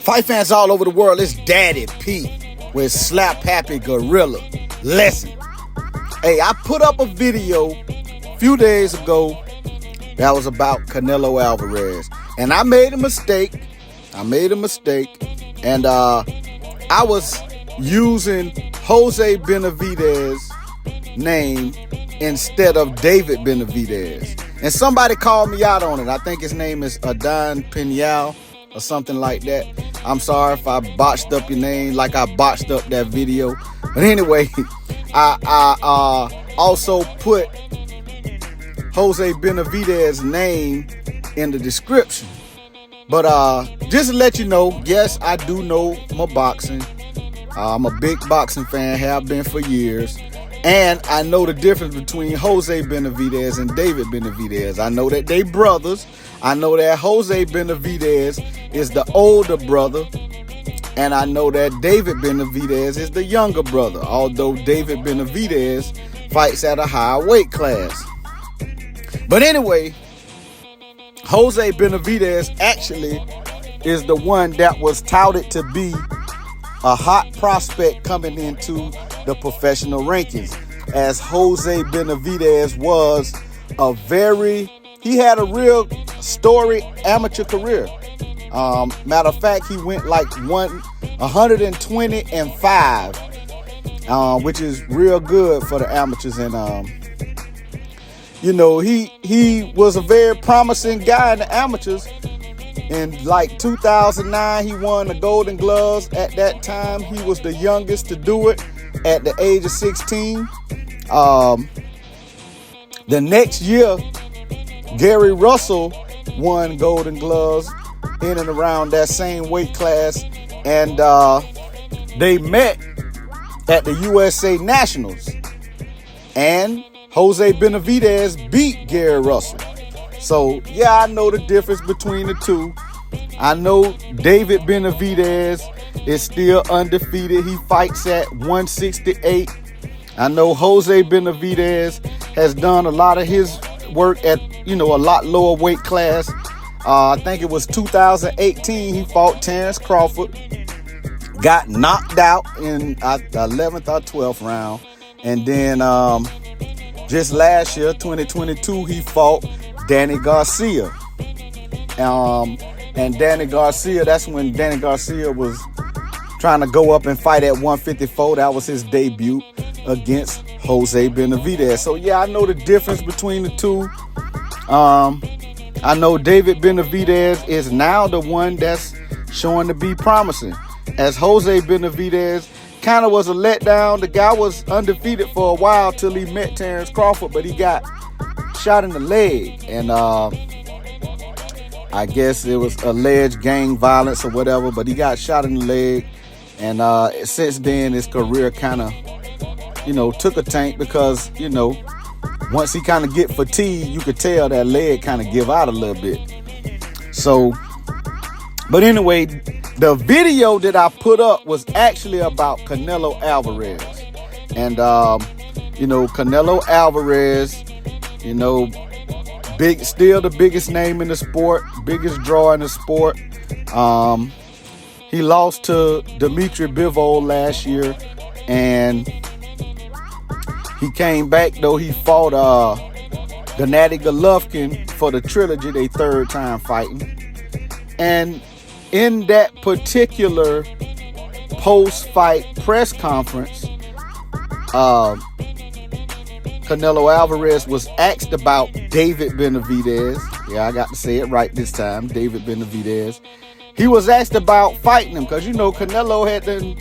Fight fans all over the world, it's Daddy P with Slap Happy Gorilla. Listen, hey, I put up a video a few days ago that was about Canelo Alvarez, and I made a mistake. And I was using Jose Benavidez name instead of David Benavidez. And somebody called me out on it. I think his name is Adan Peñal or something like that. I'm sorry if I botched up your name like I botched up that video. But anyway, I also put Jose Benavidez's name in the description. But just to let you know, yes, I do know my boxing. I'm a big boxing fan, have been for years. And I know the difference between Jose Benavidez and David Benavidez. I know that they brothers. I know that Jose Benavidez is the older brother. And I know that David Benavidez is the younger brother. Although David Benavidez fights at a higher weight class. But anyway, Jose Benavidez actually is the one that was touted to be a hot prospect coming into the professional rankings, as Jose Benavidez was he had a real storied amateur career. Matter of fact, he went like 120-5, which is real good for the amateurs. And he was a very promising guy in the amateurs. In like 2009, he won the Golden Gloves. At that time, he was the youngest to do it at the age of 16. The next year, Gary Russell won Golden Gloves in and around that same weight class. And they met at the USA Nationals. And Jose Benavidez beat Gary Russell. So, yeah, I know the difference between the two. I know David Benavidez is still undefeated. He fights at 168. I know Jose Benavidez has done a lot of his work at, a lot lower weight class. I think it was 2018 he fought Terrence Crawford. Got knocked out in the 11th or 12th round. And then just last year, 2022, he fought Danny Garcia. And Danny Garcia, that's when Danny Garcia was trying to go up and fight at 154. That was his debut against Jose Benavidez. So, yeah, I know the difference between the two. I know David Benavidez is now the one that's showing to be promising, as Jose Benavidez kind of was a letdown. The guy was undefeated for a while till he met Terrence Crawford, but he got shot in the leg, and I guess it was alleged gang violence or whatever, but he got shot in the leg. And since then his career kind of took a tank, because once he kind of get fatigued, you could tell that leg kind of give out a little bit. So, but anyway, the video that I put up was actually about Canelo Alvarez. And Canelo Alvarez, still the biggest name in the sport, biggest draw in the sport. He lost to Dmitry Bivol last year, and he came back, though. He fought Gennady Golovkin for the trilogy, they third time fighting. And in that particular post-fight press conference, Canelo Alvarez was asked about David Benavidez. Yeah, I got to say it right this time, David Benavidez. He was asked about fighting him, because, Canelo had then,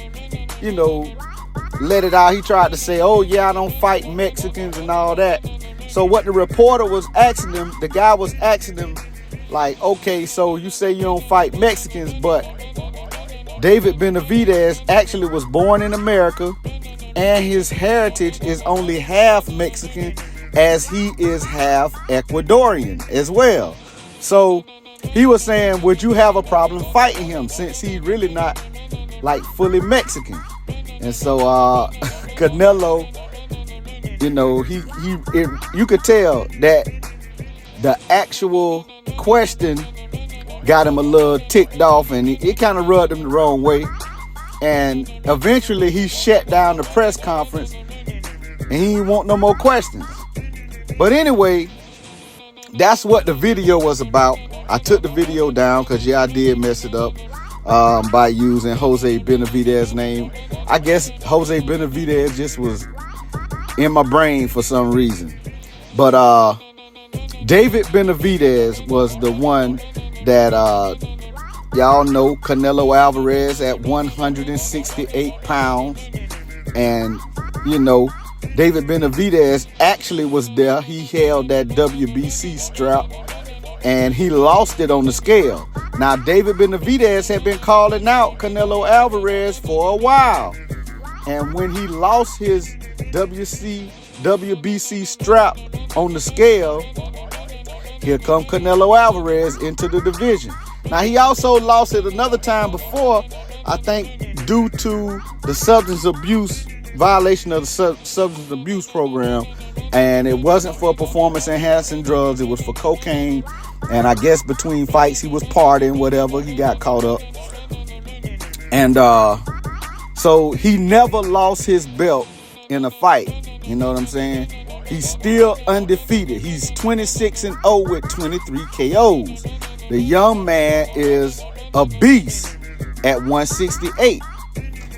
let it out. He tried to say, oh, yeah, I don't fight Mexicans and all that. So what the reporter was asking him, the guy was asking him, like, okay, so you say you don't fight Mexicans, but David Benavidez actually was born in America, and his heritage is only half Mexican, as he is half Ecuadorian as well. So he was saying, would you have a problem fighting him, since he's really not like fully Mexican? And so Canelo, you could tell that the actual question got him a little ticked off, and it kind of rubbed him the wrong way. And eventually he shut down the press conference, and he didn't want no more questions. But anyway, that's what the video was about. I took the video down because, yeah, I did mess it up by using Jose Benavidez's name. I guess Jose Benavidez just was in my brain for some reason. But David Benavidez was the one that y'all know, Canelo Alvarez at 168 pounds. And, you know, David Benavidez actually was there. He held that WBC strap, and he lost it on the scale. Now, David Benavidez had been calling out Canelo Alvarez for a while. And when he lost his WBC strap on the scale, here come Canelo Alvarez into the division. Now, he also lost it another time before, I think due to the substance abuse violation of the substance abuse program. And it wasn't for performance-enhancing drugs. It was for cocaine. And I guess between fights, he was partying, whatever. He got caught up. And so he never lost his belt in a fight. You know what I'm saying? He's still undefeated. He's 26-0 with 23 KOs. The young man is a beast at 168.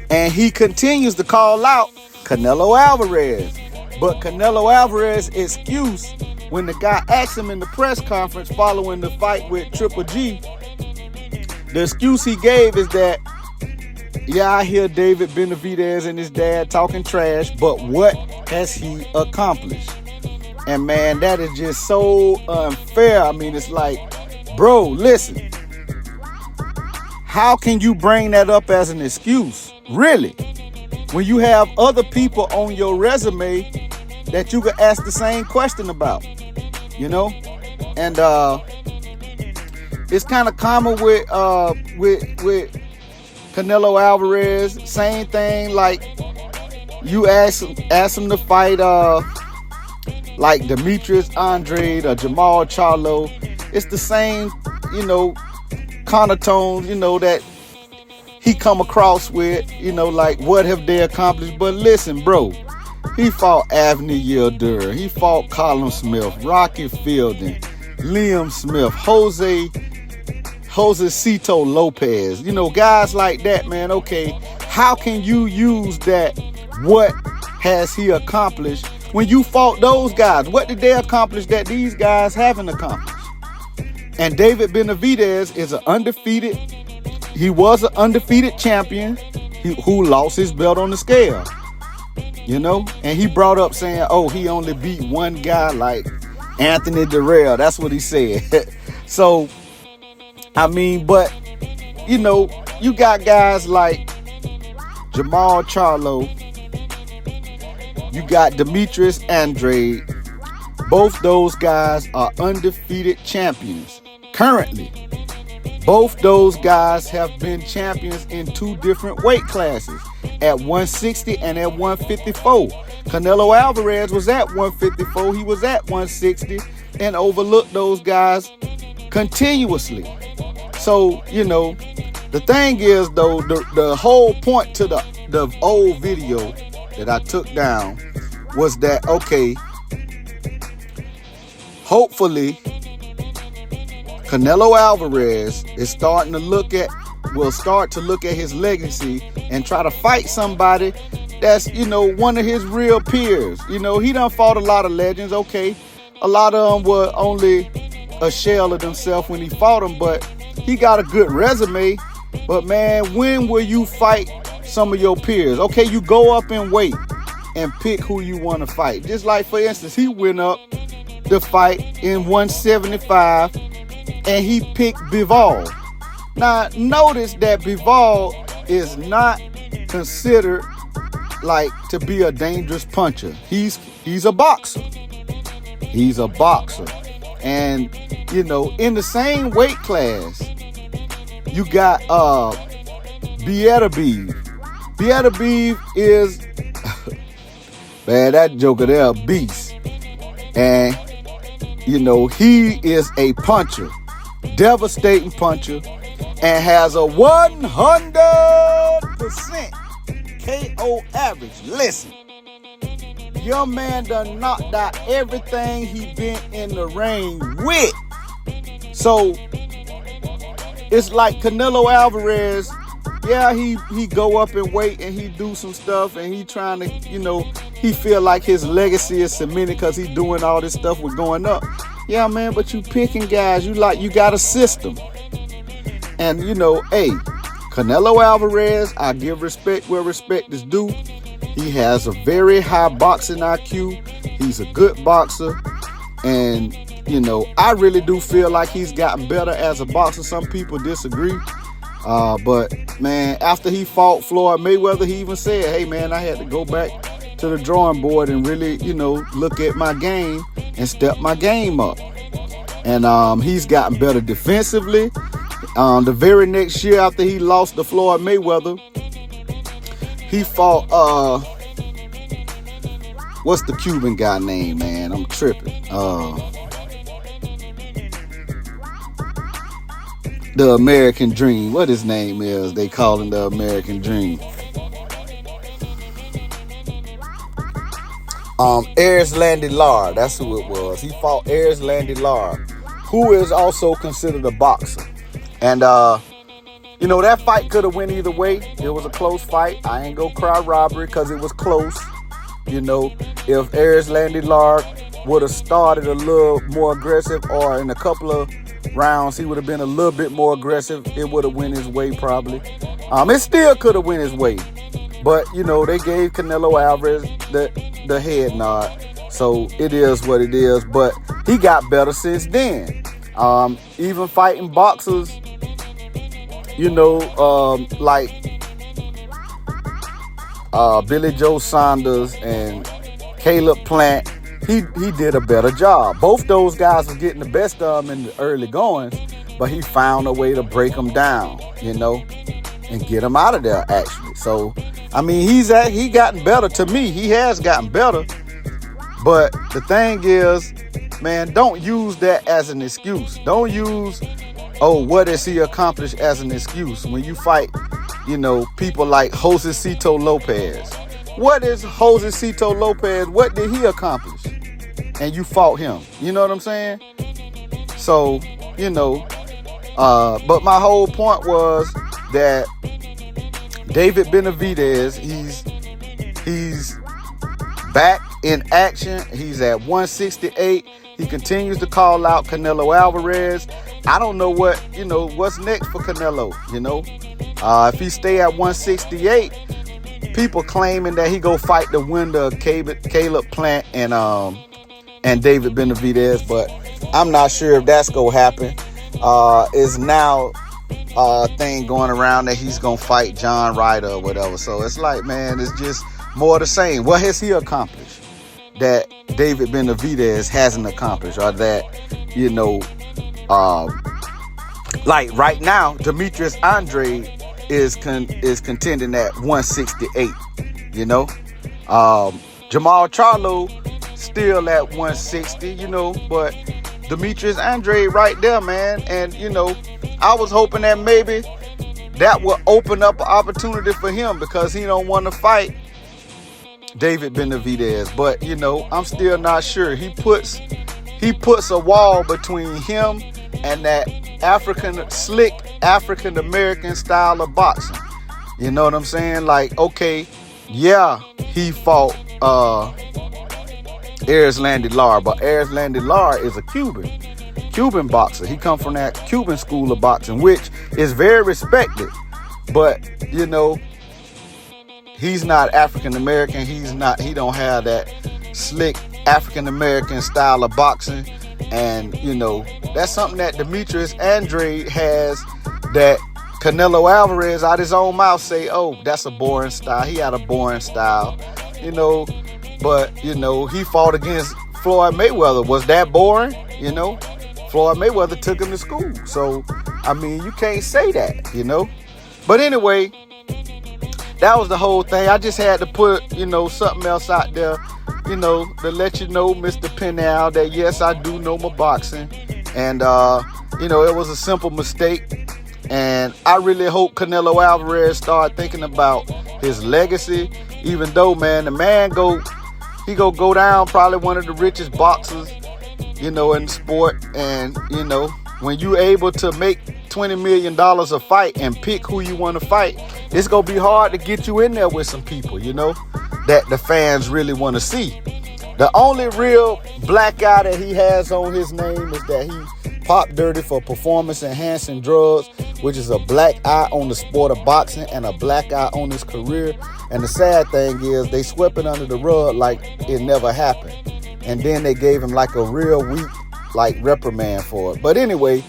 And he continues to call out Canelo Alvarez. But Canelo Alvarez's excuse, when the guy asked him in the press conference following the fight with Triple G, the excuse he gave is that, yeah, I hear David Benavidez and his dad talking trash, but what has he accomplished? And man, that is just so unfair. I mean, it's like, bro, listen. How can you bring that up as an excuse? Really? When you have other people on your resume that you could ask the same question about, you know? And it's kind of common with Canelo Alvarez. Same thing, like you ask him to fight like Demetrius Andrade or Jamal Charlo. It's the same, you know, connotations, you know, that he come across with, you know, like what have they accomplished? But listen, bro, he fought Avni Yildirim, he fought Colin Smith, Rocky Fielding, Liam Smith, Josecito Lopez, you know, guys like that, man. Okay, how can you use that? What has he accomplished when you fought those guys? What did they accomplish that these guys haven't accomplished? And David Benavidez is an undefeated. He was an undefeated champion who lost his belt on the scale, you know? And he brought up saying, oh, he only beat one guy like Anthony Durrell. That's what he said. So, I mean, but, you know, you got guys like Jamal Charlo. You got Demetrius Andrade. Both those guys are undefeated champions currently. Both those guys have been champions in two different weight classes, at 160 and at 154. Canelo Alvarez was at 154. He was at 160 and overlooked those guys continuously. So, you know, the thing is, though, the whole point to the old video that I took down was that, okay, hopefully Canelo Alvarez is will start to look at his legacy and try to fight somebody that's, you know, one of his real peers. You know, he done fought a lot of legends. Okay, a lot of them were only a shell of themselves when he fought them, but he got a good resume. But man, when will you fight some of your peers? Okay, you go up in weight and pick who you want to fight. Just like, for instance, he went up to fight in 175 and he picked Bivol. Now, notice that Bivol is not considered like to be a dangerous puncher. He's a boxer. He's a boxer. And, you know, in the same weight class, you got Benavidez. Benavidez is, man, that joker there, a beast. And, you know, he is a puncher. devastating puncher, and has a 100% KO average. Listen, your man done knocked out everything he been in the ring with. So it's like Canelo Alvarez. Yeah, he go up in weight and he do some stuff and he trying to, he feel like his legacy is cemented because he doing all this stuff with going up. Yeah, man, but you picking guys. You got a system. And, hey, Canelo Alvarez, I give respect where respect is due. He has a very high boxing IQ. He's a good boxer. And, I really do feel like he's gotten better as a boxer. Some people disagree. But, man, after he fought Floyd Mayweather, he even said, hey, man, I had to go back to the drawing board and really, look at my game and step my game up. And he's gotten better defensively. The very next year after he lost to Floyd Mayweather, he fought, what's the Cuban guy name, man? I'm tripping. The American Dream. What his name is? They call him the American Dream. Erislandy Lara. That's who it was. He fought Erislandy Lara, who is also considered a boxer. And, that fight could have went either way. It was a close fight. I ain't gonna cry robbery because it was close. If Erislandy Lara would have started a little more aggressive, or in a couple of rounds he would have been a little bit more aggressive, it would have went his way probably. It still could have went his way. But, they gave Canelo Alvarez the head nod. So it is what it is. But he got better since then. Even fighting boxers, like Billy Joe Saunders and Caleb Plant, he did a better job. Both those guys was getting the best of him in the early goings, but he found a way to break them down, and get them out of there, actually. So, he gotten better. To me, he has gotten better. But the thing is, man, don't use that as an excuse. Don't use, what has he accomplished as an excuse when you fight, people like Josecito Lopez. What is Josecito Lopez? What did he accomplish? And you fought him. You know what I'm saying? So, but my whole point was that David Benavidez, he's back in action. He's at 168. He continues to call out Canelo Alvarez. I don't know what's next for Canelo, if he stay at 168, people claiming that he go fight the winner of Caleb Plant and David Benavidez, but I'm not sure if that's gonna happen. Is now a thing going around that he's gonna fight John Ryder or whatever. So it's like, man, it's just more the same. What has he accomplished that David Benavidez hasn't accomplished, or that, like right now, Demetrius Andrade is contending at 168. Jamal Charlo still at 160. But Demetrius Andrade right there, man. And I was hoping that maybe that would open up an opportunity for him, because he don't want to fight David Benavidez. But I'm still not sure. He puts a wall between him and that slick African American style of boxing. You know what I'm saying? Like, okay, yeah, he fought Erislandy Lara, but Erislandy Lara is a Cuban boxer. He come from that Cuban school of boxing, which is very respected. But he's not African American. He don't have that slick African American style of boxing. And that's something that Demetrius Andrade has that Canelo Alvarez out his own mouth say, oh, that's a boring style. He had a boring style, but he fought against Floyd Mayweather. Was that boring? Floyd Mayweather took him to school. So you can't say that, But anyway, that was the whole thing. I just had to put, something else out there, to let you know, Mr. Pennell, that yes, I do know my boxing. And you know, it was a simple mistake. And I really hope Canelo Alvarez start thinking about his legacy. Even though, man, the man go down probably one of the richest boxers, you know, in the sport. And, you know, when you able to make $20 million a fight and pick who you want to fight, it's going to be hard to get you in there with some people, you know, that the fans really want to see. The only real black eye that he has on his name is that he popped dirty for performance-enhancing drugs, which is a black eye on the sport of boxing and a black eye on his career. And the sad thing is they swept it under the rug like it never happened. And then they gave him like a real weak reprimand for it. But anyway,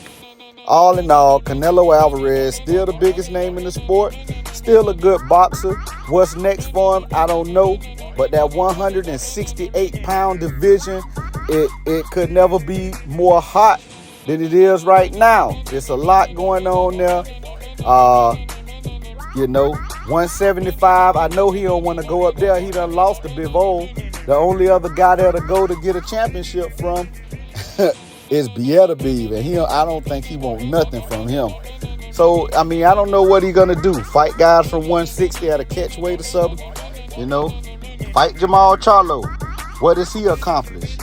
all in all, Canelo Alvarez, still the biggest name in the sport, still a good boxer. What's next for him, I don't know. But that 168-pound division, it could never be more hot than it is right now. There's a lot going on there. You know, 175, I know he don't want to go up there. He done lost to Bivol. The only other guy there to go to get a championship from is Benavidez, and I don't think he want nothing from him. So, I mean, I don't know what he's going to do. Fight guys from 160 at a catchweight or something, you know. Fight Jamal Charlo. What does he accomplish?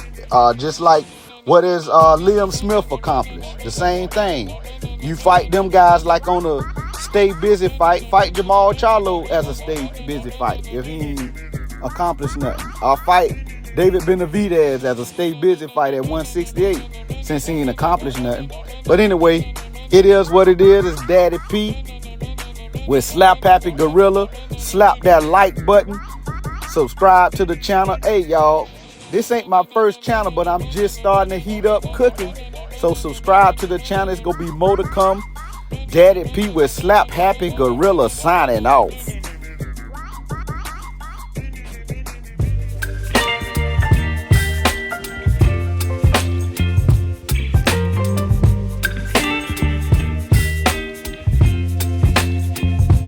Just like what is Liam Smith accomplished? The same thing. You fight them guys like on a stay busy fight. Fight Jamal Charlo as a stay busy fight if he ain't accomplished nothing. Or fight David Benavidez as a stay busy fight at 168 since he ain't accomplished nothing. But anyway, it is what it is. It's Daddy P with Slap Happy Gorilla. Slap that like button. Subscribe to the channel. Hey, y'all, this ain't my first channel, but I'm just starting to heat up cooking. So subscribe to the channel. It's going to be more to come. Daddy P with Slap Happy Gorilla signing off.